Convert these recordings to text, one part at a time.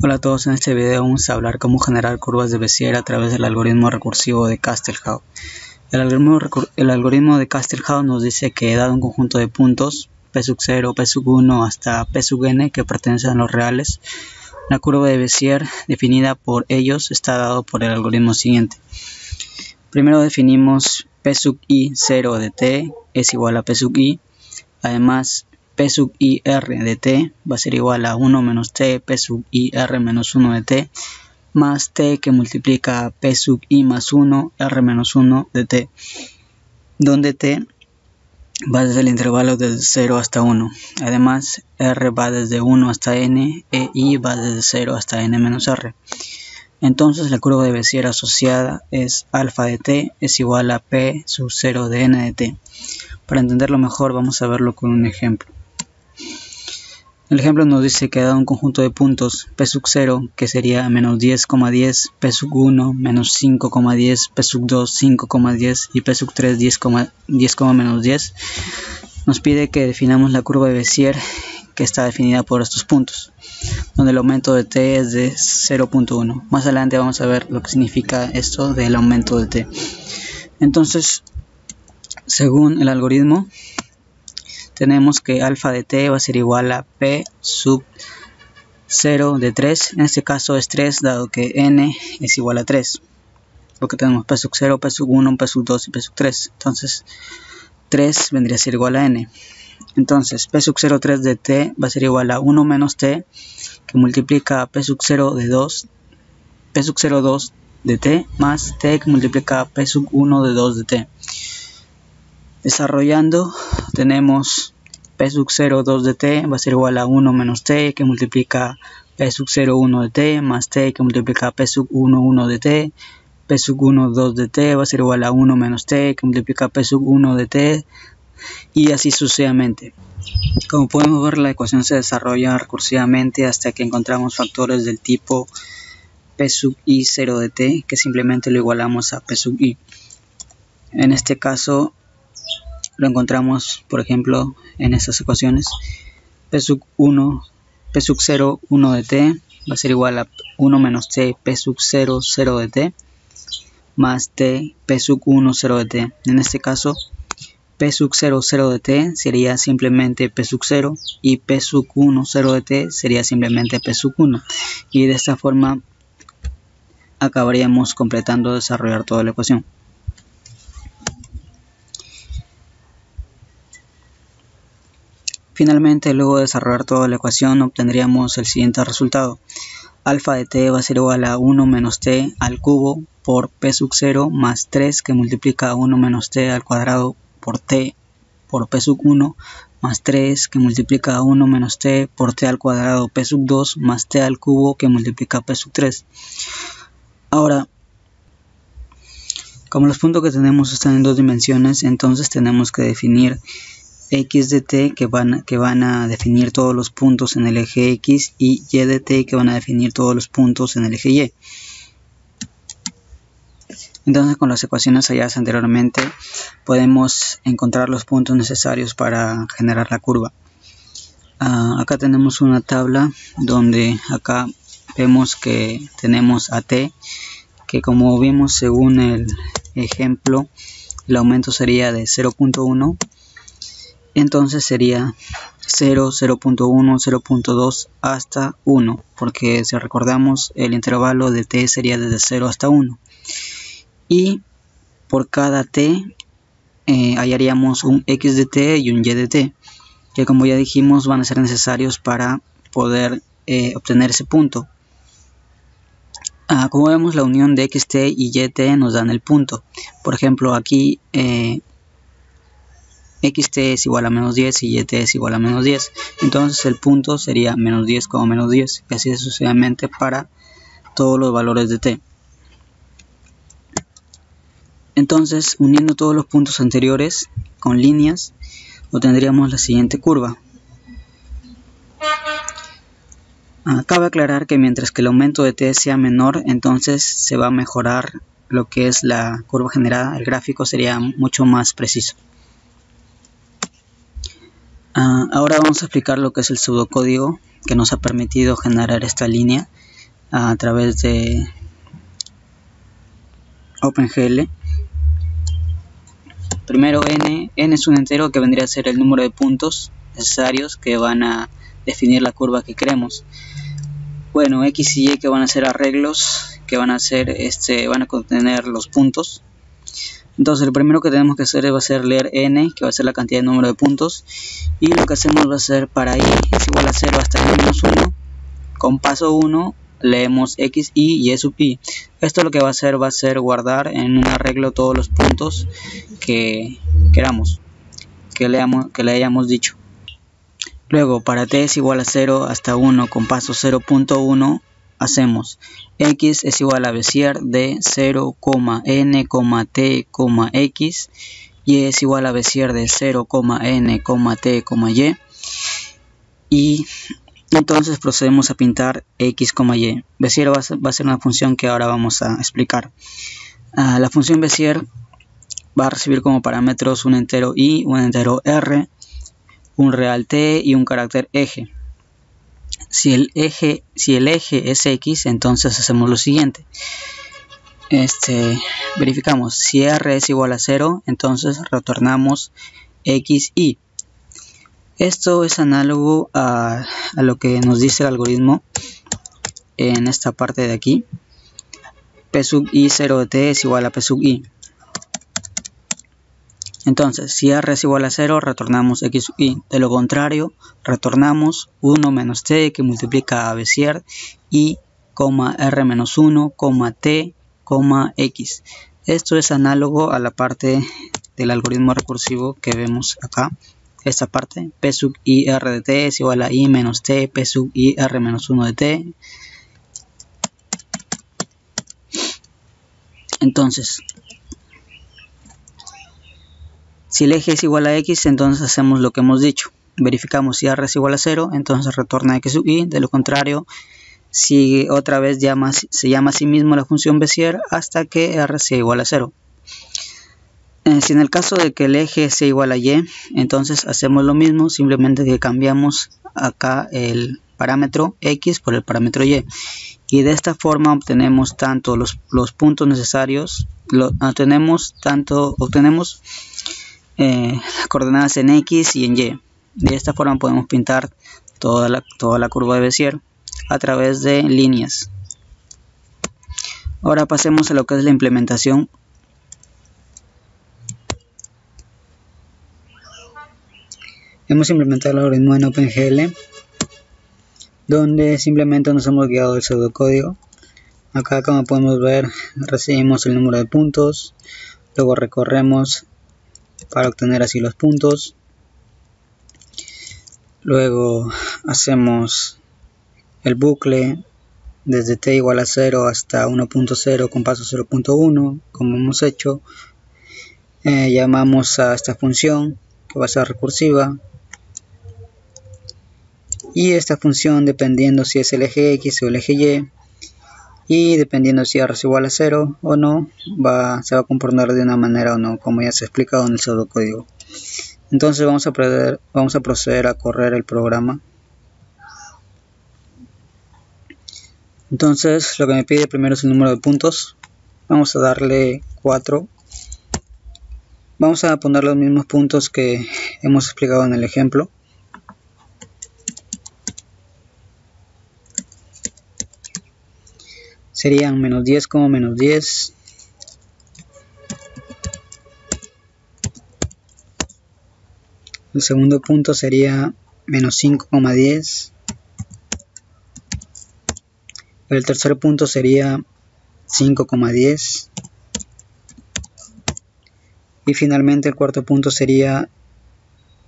Hola a todos, en este video vamos a hablar cómo generar curvas de Bézier a través del algoritmo recursivo de Castelhau. El algoritmo de Castelhau nos dice que dado un conjunto de puntos P0, P1 hasta Pn que pertenecen a los reales, la curva de Bézier definida por ellos está dado por el algoritmo siguiente. Primero definimos P0 de t es igual a P, además P_ir de t va a ser igual a 1 menos t P_ir menos 1 de t más t que multiplica P_i más 1 r menos 1 de t, donde t va desde el intervalo desde 0 hasta 1. Además r va desde 1 hasta n e i va desde 0 hasta n menos r. Entonces la curva de Bézier asociada es alfa de t es igual a P0 de n de t. Para entenderlo mejor vamos a verlo con un ejemplo. El ejemplo nos dice que dado un conjunto de puntos P0 que sería menos 10,10, P1 menos 5,10, P2 5,10 y P3 10, menos 10, nos pide que definamos la curva de Bézier que está definida por estos puntos, donde el aumento de t es de 0.1. Más adelante vamos a ver lo que significa esto del aumento de t. Entonces, según el algoritmo, tenemos que alfa de t va a ser igual a P sub 0 de 3, en este caso es 3 dado que n es igual a 3, porque tenemos P sub 0, P sub 1, P sub 2 y P sub 3, entonces 3 vendría a ser igual a n. Entonces P sub 0 3 de t va a ser igual a 1 menos t que multiplica P sub 0 de 2, P sub 0 2 de t más t que multiplica P sub 1 de 2 de t. Desarrollando tenemos P sub 0 2 de t va a ser igual a 1 menos t que multiplica P sub 0 1 de t más t que multiplica P sub 1 1 de t. P sub 1 2 de t va a ser igual a 1 menos t que multiplica P sub 1 de t y así sucesivamente. Como podemos ver, la ecuación se desarrolla recursivamente hasta que encontramos factores del tipo P sub i 0 de t que simplemente lo igualamos a P sub i. En este caso lo encontramos, por ejemplo, en estas ecuaciones. P sub 0 1 de t va a ser igual a 1 menos t P sub 0 0 de t más t P sub 1 0 de t. En este caso P sub 0 0 de t sería simplemente P sub 0 y P sub 1 0 de t sería simplemente P sub 1, y de esta forma acabaríamos completando desarrollar toda la ecuación. Finalmente, luego de desarrollar toda la ecuación, obtendríamos el siguiente resultado. Alfa de t va a ser igual a 1 menos t al cubo por P sub 0 más 3 que multiplica 1 menos t al cuadrado por t por P sub 1 más 3 que multiplica 1 menos t por t al cuadrado P sub 2 más t al cubo que multiplica P sub 3. Ahora, como los puntos que tenemos están en dos dimensiones, entonces tenemos que definir x de t que van a definir todos los puntos en el eje x y y de t que van a definir todos los puntos en el eje y. Entonces, con las ecuaciones halladas anteriormente podemos encontrar los puntos necesarios para generar la curva. Acá tenemos una tabla donde acá vemos que tenemos a t, que como vimos según el ejemplo el aumento sería de 0.1. Entonces sería 0, 0.1, 0.2 hasta 1, porque si recordamos el intervalo de t sería desde 0 hasta 1. Y por cada t hallaríamos un x de t y un y de t, que como ya dijimos van a ser necesarios para poder obtener ese punto. Como vemos, la unión de xt y yt nos dan el punto. Por ejemplo, aquí xt es igual a menos 10 y yt es igual a menos 10. Entonces el punto sería menos 10, menos 10, y así sucesivamente para todos los valores de t. Entonces, uniendo todos los puntos anteriores con líneas, obtendríamos la siguiente curva. Cabe aclarar que mientras que el aumento de t sea menor, entonces se va a mejorar lo que es la curva generada. El gráfico sería mucho más preciso. Ahora vamos a explicar lo que es el pseudocódigo que nos ha permitido generar esta línea a través de OpenGL. Primero n es un entero que vendría a ser el número de puntos necesarios que van a definir la curva que queremos. Bueno, x y y que van a ser arreglos que van a contener los puntos. Entonces lo primero que tenemos que hacer va a ser leer n, que va a ser la cantidad de número de puntos, y lo que hacemos va a ser para i es igual a 0 hasta i menos 1, con paso 1 leemos x, y sub i. Esto lo que va a ser guardar en un arreglo todos los puntos que queramos, que le hayamos dicho. Luego, para t es igual a 0 hasta 1 con paso 0.1, hacemos x es igual a Bézier de 0, n, t, x, y es igual a Bézier de 0, n, t, y, y entonces procedemos a pintar x, y. Bézier va a ser una función que ahora vamos a explicar. La función Bézier va a recibir como parámetros un entero i, un entero r, un real t y un carácter eje. Si el eje es x, entonces hacemos lo siguiente. Verificamos si r es igual a 0, entonces retornamos x, y. Esto es análogo a lo que nos dice el algoritmo en esta parte de aquí. P sub i 0 de t es igual a P sub i. Entonces, si r es igual a 0, retornamos x sub i. De lo contrario, retornamos 1 menos t que multiplica a Bézier y, r menos 1, t, x. Esto es análogo a la parte del algoritmo recursivo que vemos acá. Esta parte, P sub i r de t es igual a i menos t, P sub i r menos 1 de t. Entonces, si el eje es igual a x, entonces hacemos lo que hemos dicho. Verificamos si r es igual a 0, entonces retorna x sub i. De lo contrario, si otra vez se llama a sí mismo la función Bézier hasta que r sea igual a 0. Si en el caso de que el eje sea igual a y, entonces hacemos lo mismo, simplemente que cambiamos acá el parámetro x por el parámetro y. Y de esta forma obtenemos tanto los puntos necesarios, obtenemos coordenadas en x y en y. De esta forma podemos pintar toda la curva de Bézier a través de líneas. Ahora pasemos a lo que es la implementación. Hemos implementado el algoritmo en OpenGL, donde simplemente nos hemos guiado del pseudocódigo. Acá, como podemos ver, recibimos el número de puntos, luego recorremos para obtener así los puntos, luego hacemos el bucle desde t igual a 0 hasta 1.0 con paso 0.1, como hemos hecho. Llamamos a esta función que va a ser recursiva, y esta función, dependiendo si es el eje x o el eje y dependiendo si r es igual a 0 o no, se va a comportar de una manera o no, como ya se ha explicado en el pseudocódigo. Entonces vamos a proceder a correr el programa. Entonces lo que me pide primero es el número de puntos. Vamos a darle 4. Vamos a poner los mismos puntos que hemos explicado en el ejemplo. Serían menos 10, menos 10. El segundo punto sería menos 5,10. El tercer punto sería 5,10. Y finalmente el cuarto punto sería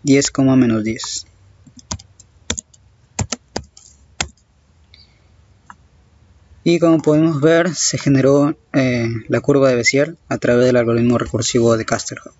10, menos 10. Y como podemos ver, se generó la curva de Bézier a través del algoritmo recursivo de Kastelhaup.